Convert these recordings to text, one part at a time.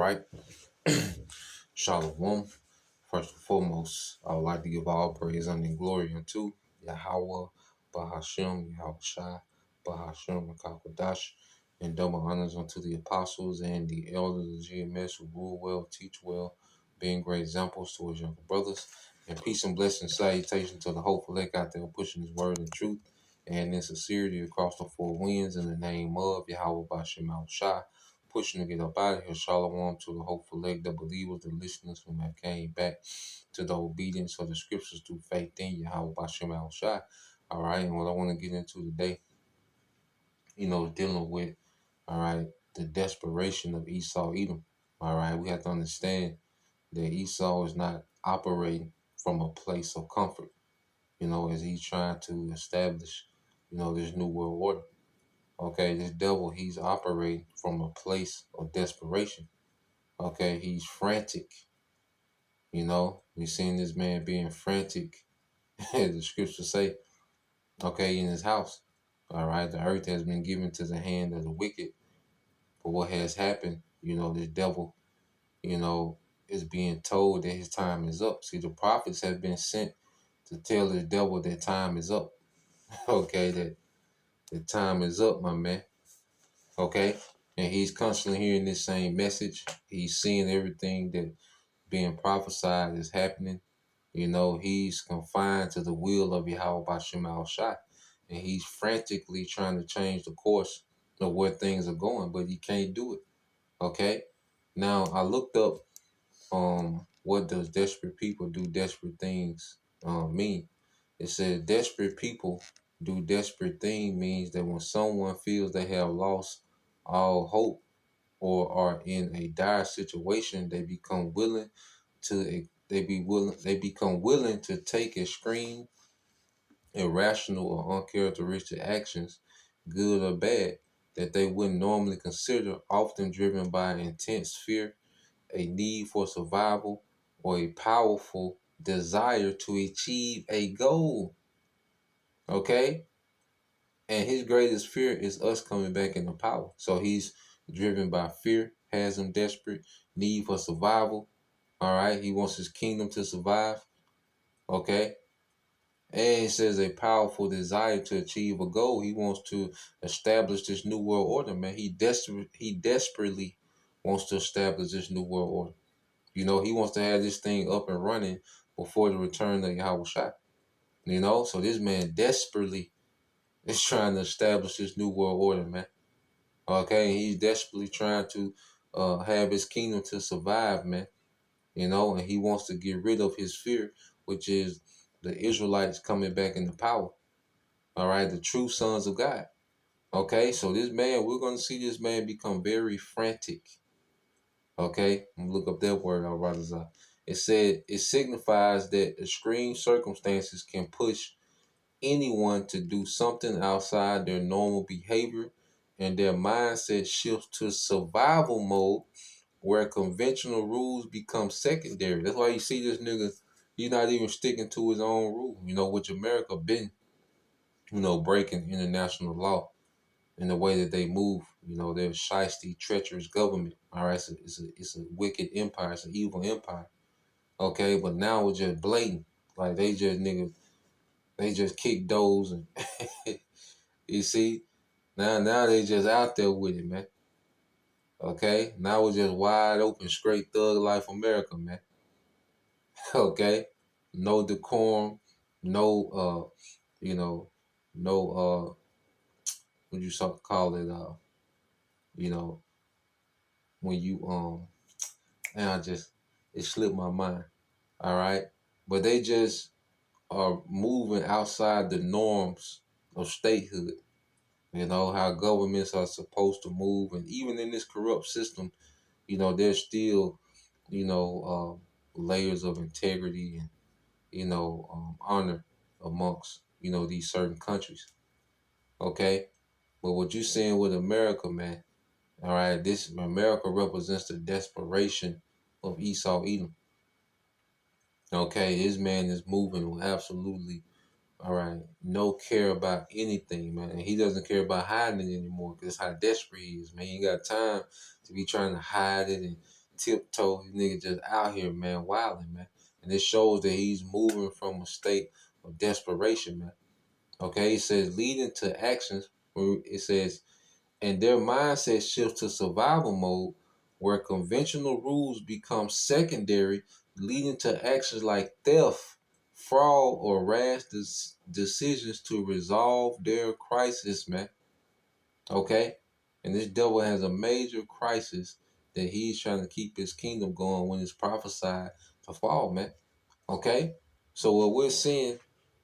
right. Shalom. First and foremost, I would like to give all praise and glory unto Yahweh, Bahashem, Yahweh Shai, Bahashem, Kakadash, and double honors unto the apostles and the elders of GMS who rule well, teach well, being great examples to his younger brothers. And peace and blessing salutation to the hopeful elect out there pushing his word and truth and in sincerity across the four winds in the name of Yahweh Bashem Yahweh Shai. Pushing to get up out of here. Shalom to the hopeful leg, the believers, the listeners who have came back to the obedience of the scriptures through faith in Yahweh Bashem Al Shai. All right, and what I want to get into today, dealing with, all right, the desperation of Esau Edom. All right, we have to understand that Esau is not operating from a place of comfort, as he's trying to establish, this new world order. Okay, this devil, he's operating from a place of desperation. Okay, he's frantic. We've seen this man being frantic, as the scriptures say, okay, in his house. All right, the earth has been given to the hand of the wicked. But what has happened, this devil, is being told that his time is up. See, the prophets have been sent to tell the devil that time is up. Okay, that the time is up, my man. Okay, and he's constantly hearing this same message. He's seeing everything that being prophesied is happening. He's confined to the will of Yahweh Bashem Al Shai. And he's frantically trying to change the course of where things are going, but he can't do it. Okay? Now I looked up what does desperate people do desperate things mean. It says desperate people do desperate things means that when someone feels they have lost all hope or are in a dire situation, they become willing to they become willing to take extreme, irrational, or uncharacteristic actions, good or bad, that they wouldn't normally consider, often driven by intense fear, a need for survival, or a powerful desire to achieve a goal. Okay? And his greatest fear is us coming back into power. So he's driven by fear, has him desperate, need for survival. All right? He wants his kingdom to survive. Okay? And it says a powerful desire to achieve a goal. He wants to establish this new world order, man. He desperately wants to establish this new world order. He wants to have this thing up and running before the return of Yahweh Shai. So this man desperately is trying to establish this new world order, man. Okay, he's desperately trying to have his kingdom to survive, man. And he wants to get rid of his fear, which is the Israelites coming back into power. All right, the true sons of God. Okay, so this man, we're going to see this man become very frantic. Okay, I'm gonna look up that word, Al-Radazah. It said it signifies that extreme circumstances can push anyone to do something outside their normal behavior, and their mindset shifts to survival mode where conventional rules become secondary. That's why you see this nigga, he's not even sticking to his own rule, which America been, breaking international law in the way that they move. They're a shiesty, treacherous government. All right, it's a wicked empire. It's an evil empire. Okay, but now it's just blatant. Like they just kick doors and you see, now they just out there with it, man. Okay, now it's just wide open, straight thug life America, man. Okay, no decorum, no no what you call it, you know, when you and it slipped my mind. All right, but they just are moving outside the norms of statehood. How governments are supposed to move, and even in this corrupt system, there's still, layers of integrity and honor amongst these certain countries. Okay, but what you're seeing with America, man. All right, this America represents the desperation of Esau Edom. Okay, this man is moving with absolutely, all right, no care about anything, man. And he doesn't care about hiding it anymore because that's how desperate he is, man. He ain't got time to be trying to hide it and tiptoe. This nigga just out here, man, wilding, man. And it shows that he's moving from a state of desperation, man. Okay, it says leading to actions. It says, and their mindset shifts to survival mode, where conventional rules become secondary, leading to actions like theft, fraud, or rash decisions to resolve their crisis, man. Okay? And this devil has a major crisis that he's trying to keep his kingdom going when it's prophesied to fall, man. Okay? So what we're seeing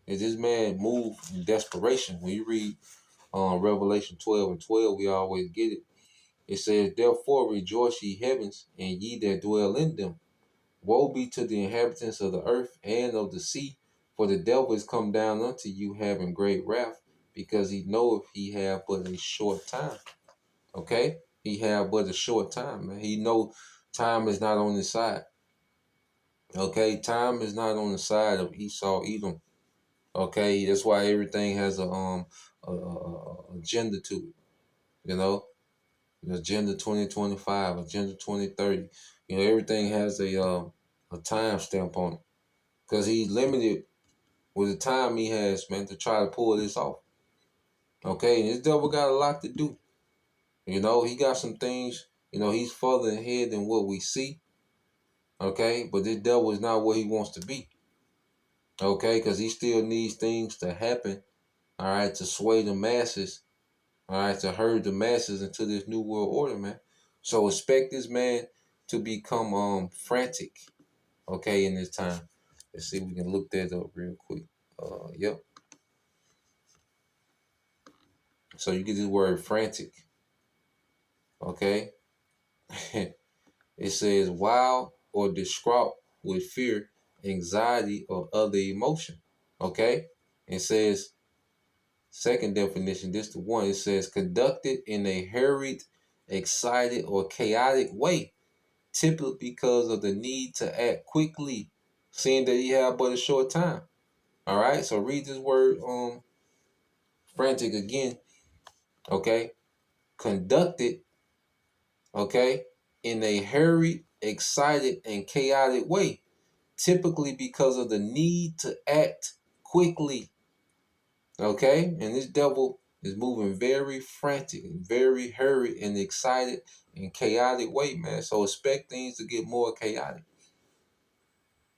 is this man move in desperation. When you read Revelation 12 and 12, we always get it. It says, therefore rejoice ye heavens, and ye that dwell in them. Woe be to the inhabitants of the earth and of the sea, for the devil is come down unto you having great wrath, because he knoweth he have but a short time. Okay? He have but a short time, man. He know time is not on his side. Okay? Time is not on the side of Esau, Edom. Okay? That's why everything has a agenda to it. You know? Agenda 2025, Agenda 2030. You know, everything has a time stamp on it. Because he's limited with the time he has, man, to try to pull this off. Okay? And this devil got a lot to do. You know, he got some things, you know, he's further ahead than what we see. Okay? But this devil is not what he wants to be. Okay? Because he still needs things to happen, all right, to sway the masses, all right, to herd the masses into this new world order, man. So expect this man to become frantic, okay, in this time. Let's see if we can look that up real quick. Yep. So you get this word frantic, okay? It says wild or distraught with fear, anxiety, or other emotion. Okay? It says, second definition, this the one. It says conducted in a hurried, excited, or chaotic way, typically because of the need to act quickly, seeing that he had but a short time. All right, so read this word frantic again. Okay? Conducted, okay, in a hurried, excited, and chaotic way, typically because of the need to act quickly. Okay? And this devil is moving very frantic, very hurried, and excited, and chaotic way, man. So expect things to get more chaotic.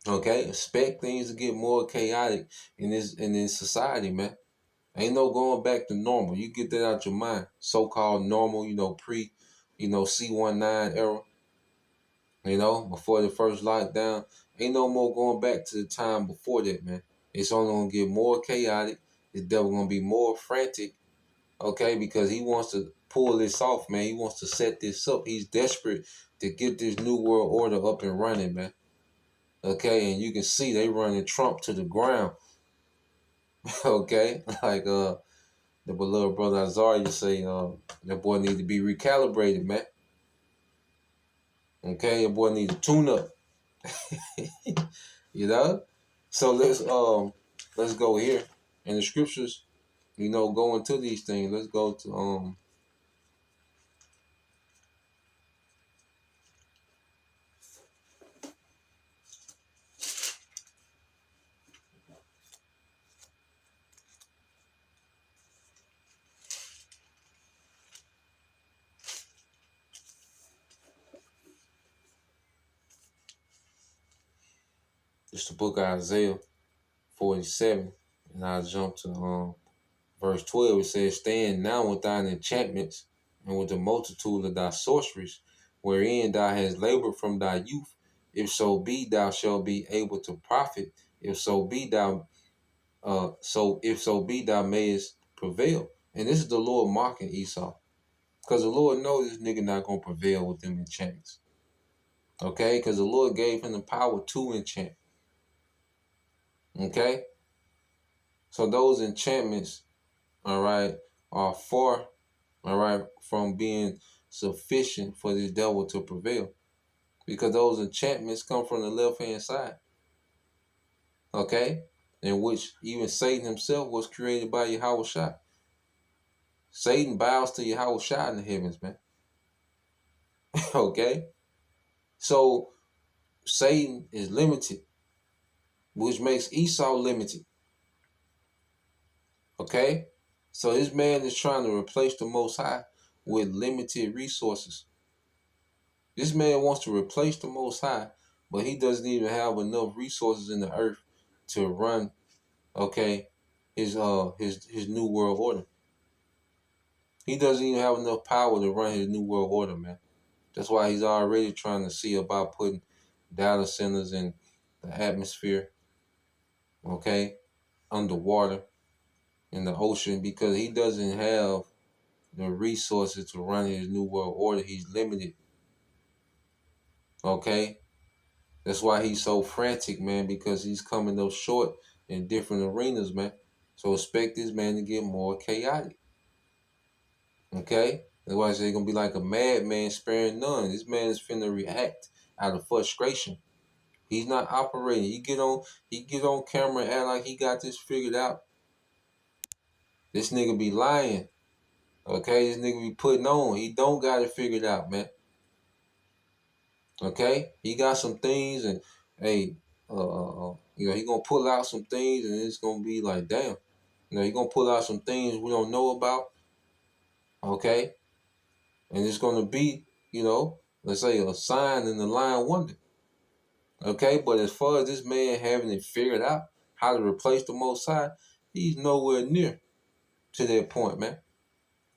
Okay? Expect things to get more chaotic in this society, man. Ain't no going back to normal. You get that out your mind. So-called normal, you know, C19 era. You know, before the first lockdown. Ain't no more going back to the time before that, man. It's only gonna get more chaotic. The devil gonna be more frantic, okay, because he wants to pull this off, man. He wants to set this up. He's desperate to get this new world order up and running, man. Okay, and you can see they running Trump to the ground. Okay, like the beloved brother Azaria say, that boy need to be recalibrated, man. Okay, your boy need to tune up. You know? So let's go here. In the scriptures, you know, go into these things. Let's go to just the book of Isaiah 47, and I'll jump to verse 12. It says, stand now with thine enchantments and with the multitude of thy sorceries, wherein thou hast labored from thy youth. If so be thou shalt be able to profit. If so be thou if so be thou mayest prevail. And this is the Lord mocking Esau. Because the Lord knows this nigga not gonna prevail with them enchantments. Okay? Because the Lord gave him the power to enchant. Okay? So those enchantments, all right, are far, all right, from being sufficient for this devil to prevail. Because those enchantments come from the left-hand side. Okay? In which even Satan himself was created by Yahweh Shai. Satan bows to Yahweh Shai in the heavens, man. Okay? So Satan is limited, which makes Esau limited. Okay? So this man is trying to replace the Most High with limited resources. This man wants to replace the Most High, but he doesn't even have enough resources in the earth to run, okay, his new world order. He doesn't even have enough power to run his new world order, man. That's why he's already trying to see about putting data centers in the atmosphere, okay, underwater, in the ocean, because he doesn't have the resources to run his new world order. He's limited, okay? That's why he's so frantic, man, because he's coming up short in different arenas, man. So expect this man to get more chaotic, okay? That's why I say he's going to be like a madman sparing none. This man is finna react out of frustration. He's not operating. He get on camera and act like he got this figured out. This nigga be lying. Okay, this nigga be putting on. He don't got it figured out, man. Okay, he got some things, and hey, he gonna pull out some things, and it's gonna be like, damn, he gonna pull out some things we don't know about. Okay, and it's gonna be, let's say a sign in the line wonder. Okay, but as far as this man having it figured out how to replace the Most High, he's nowhere near to that point, man.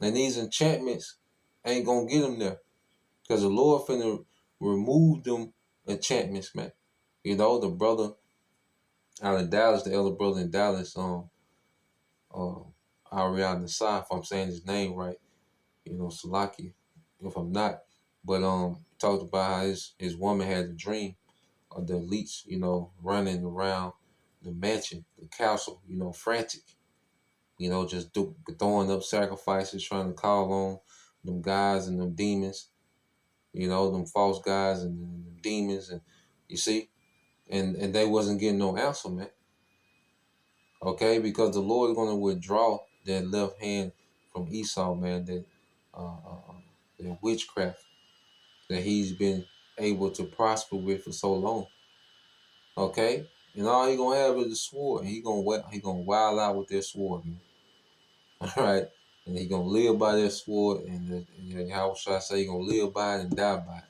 And these enchantments ain't gonna get him there, because the Lord finna remove them enchantments, man. The brother out of Dallas, the elder brother in Dallas, uh, Ariana Nasai, if I'm saying his name right, Salaki, if I'm not, but talked about how his woman had a dream of the elites, running around the mansion, the castle, frantic, just throwing up sacrifices, trying to call on them guys and them demons, them false guys and them demons, and you see, and they wasn't getting no answer, man. Okay, because the Lord is going to withdraw that left hand from Esau, man, that witchcraft that he's been able to prosper with for so long. Okay, and all he gonna have is the sword, and he gonna wild out with that sword, man. All right, and he gonna live by that sword, and how should I say, he gonna live by it and die by it.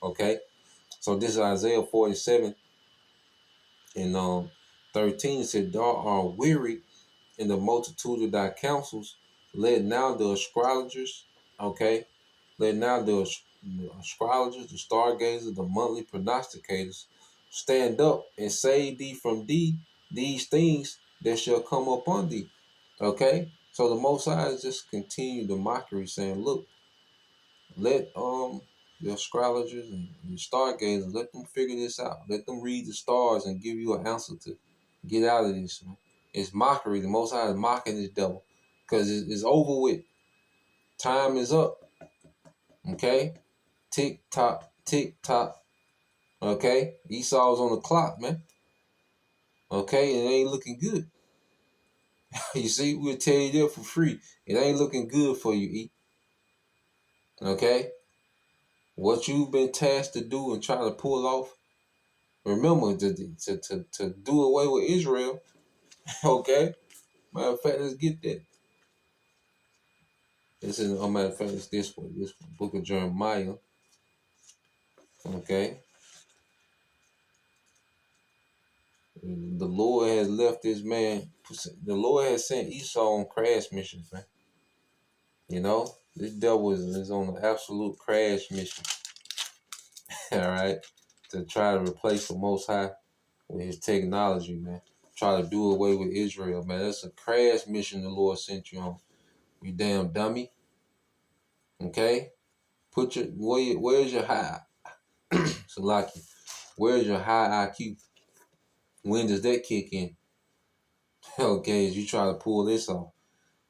Okay, so this is Isaiah 47 and 13. It said, "Thou art weary in the multitude of thy counsels. Let now the astrologers, okay, let now the astrologers, the stargazers, the monthly prognosticators stand up and save thee from thee these things that shall come upon thee." Okay, so the Most High is just continue the mockery, saying, "Look, let the astrologers and the stargazers, let them figure this out. Let them read the stars and give you an answer to get out of this, man." It's mockery. The Most High is mocking this devil because it's over with. Time is up. Okay, tick tock, tick tock. Okay, Esau's on the clock, man. Okay, and it ain't looking good. You see, we'll tell you that for free. It ain't looking good for you, E. Okay, what you've been tasked to do and try to pull off. Remember to do away with Israel. Okay, matter of fact, let's get that. This is matter of fact, it's this one, book of Jeremiah. Okay, the Lord has left this man. The Lord has sent Esau on crash missions, man. This devil is on an absolute crash mission. All right, to try to replace the Most High with his technology, man. Try to do away with Israel, man. That's a crash mission the Lord sent you on. You damn dummy. Okay, where's your high, Salaki? Where's your high IQ? When does that kick in? Okay, as you try to pull this off.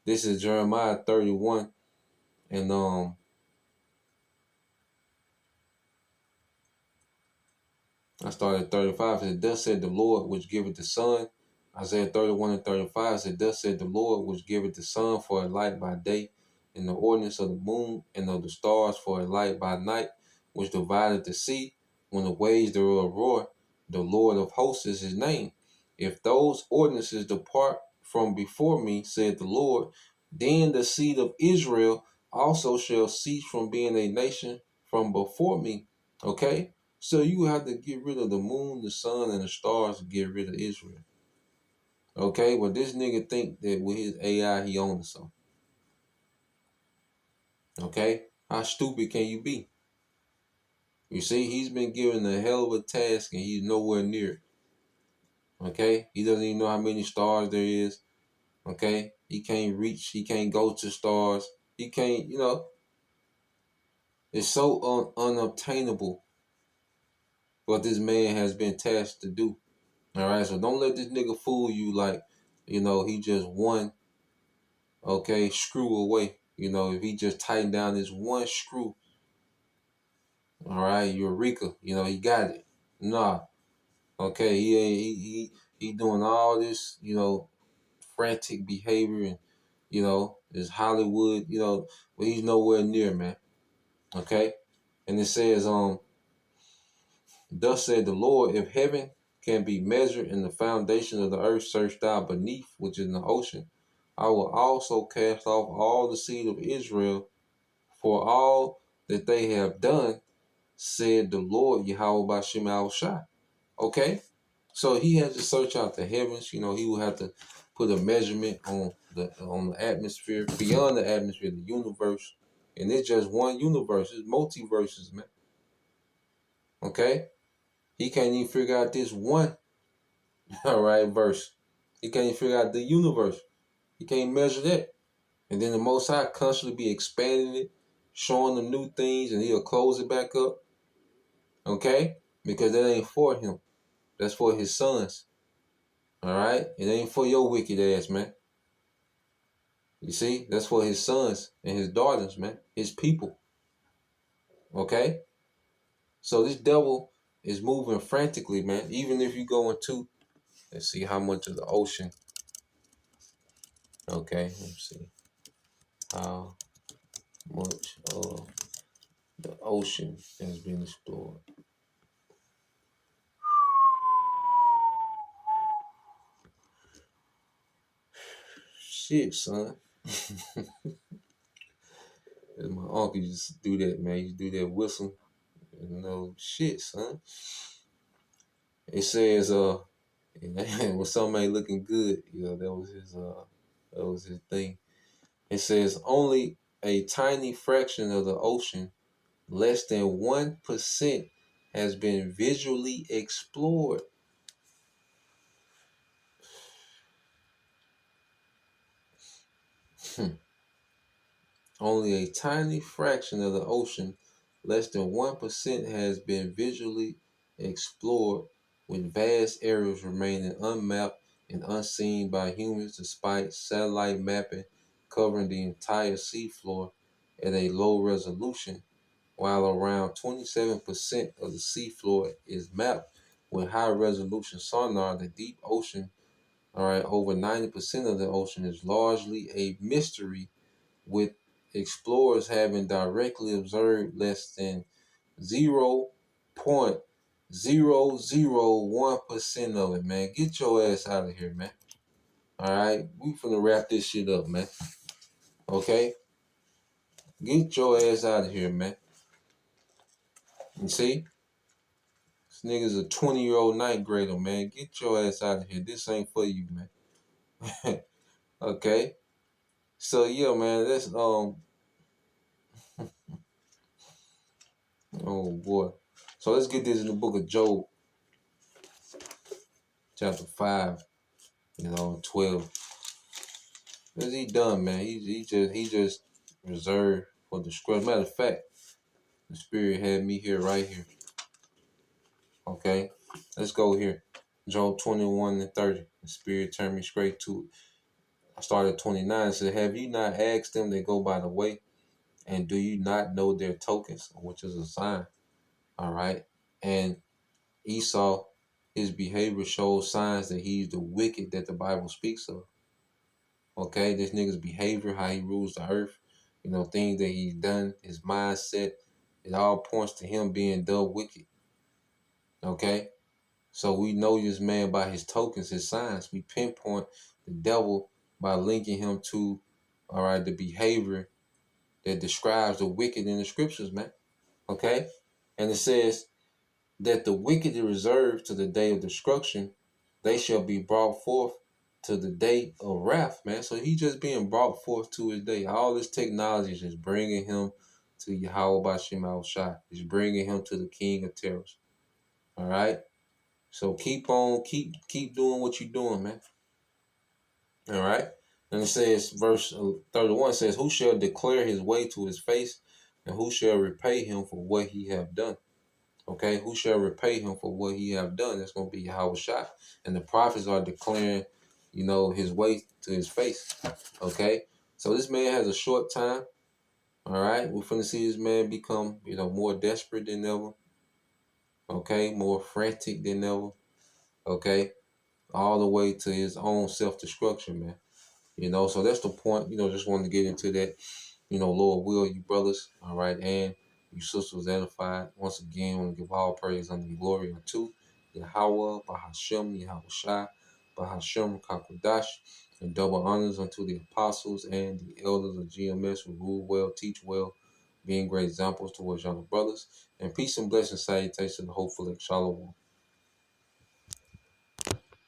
This is Jeremiah 31, and I started at 35. It said, "Thus said the Lord which giveth the sun." Isaiah 31 and 35 said, "Thus said the Lord which giveth the sun for a light by day, and the ordinance of the moon and of the stars for a light by night, which divideth the sea when the waves thereof roar, the Lord of hosts is his name. If those ordinances depart from before me, said the Lord, then the seed of Israel also shall cease from being a nation from before me. Okay? So you have to get rid of the moon, the sun, and the stars to get rid of Israel. Okay? Well, this nigga think that with his AI he owns something. Okay? How stupid can you be? You see, he's been given a hell of a task and he's nowhere near it. Okay? He doesn't even know how many stars there is. Okay? He can't reach, he can't go to stars. He can't, it's so unobtainable what this man has been tasked to do. All right? So don't let this nigga fool you like, he just one, okay, screw away. If he just tightened down this one screw, all right, Eureka, he got it. Nah. Okay, he doing all this, frantic behavior and this Hollywood, but he's nowhere near, man. Okay? And it says, thus said the Lord, if heaven can be measured and the foundation of the earth searched out beneath, which is in the ocean, I will also cast off all the seed of Israel for all that they have done, said the Lord Yahweh Bashim Al Shai. Okay? So he has to search out the heavens. He will have to put a measurement on the atmosphere, beyond the atmosphere, the universe. And it's just one universe. It's multiverses, man. Okay? He can't even figure out this one, all right, verse. He can't even figure out the universe. He can't measure that. And then the Most High constantly be expanding it, showing them new things, and he'll close it back up. Okay? Because that ain't for him. That's for his sons. All right? It ain't for your wicked ass, man. You see? That's for his sons and his daughters, man. His people. Okay? So this devil is moving frantically, man. Even if you go into, let's see how much of the ocean. Okay, let's see. How much of the ocean has been explored. Shit, son. My uncle used to do that, man. He used to do that whistle. Shit, son. It says, when somebody looking good, that was his thing. It says only a tiny fraction of the ocean, less than 1%, has been visually explored. Only a tiny fraction of the ocean, less than 1%, has been visually explored, with vast areas remaining unmapped and unseen by humans despite satellite mapping covering the entire seafloor at a low resolution, while around 27% of the seafloor is mapped with high resolution sonar. The deep ocean, all right, over 90% of the ocean is largely a mystery, with explorers having directly observed less than 0.001% of it, man. Get your ass out of here, man. All right, we finna wrap this shit up, man. Okay, get your ass out of here, man. You see, this nigga's a 20-year-old ninth grader, man. Get your ass out of here. This ain't for you, man. Okay, so yeah, man. That's oh boy. So let's get this in the book of Job, chapter 5. 12. What's he done, man? He just reserved for the scrub. Matter of fact, the spirit had me here right here. Okay, let's go here. Job 21 and 30. The spirit turned me straight to it. I started 29. It said, have you not asked them that go by the way, and do you not know their tokens, which is a sign? All right. And Esau, his behavior shows signs that he's the wicked that the Bible speaks of. Okay, this nigga's behavior, how he rules the earth, things that he's done, his mindset, it all points to him being the wicked. Okay? So we know this man by his tokens, his signs. We pinpoint the devil by linking him to, all right, the behavior that describes the wicked in the scriptures, man. Okay? And it says that the wicked is reserved to the day of destruction. They shall be brought forth to the day of wrath, man. So he just being brought forth to his day. All this technology is just bringing him to Yahweh Bashim Shai. It's bringing him to the King of Terrors. All right? So keep on, keep doing what you're doing, man. All right. And it says, verse 31 says, "Who shall declare his way to his face, and who shall repay him for what he have done?" Okay, who shall repay him for what he have done? That's going to be Yahweh Shai. And the prophets are declaring, his way to his face. Okay, so this man has a short time. All right, we're going to see this man become, more desperate than ever. Okay, more frantic than ever. Okay, all the way to his own self-destruction, man. So that's the point. Just wanted to get into that. Lord will, you brothers, all right, and you sisters edified. Once again, I want to give all praise and glory unto Yahweh, Bahashem, Yahweh Shai, Bahashem, Kakwadash, and double honors unto the apostles and the elders of GMS who rule well, teach well, being great examples towards younger brothers. And peace and blessings, salutations, and hopefully, shalom.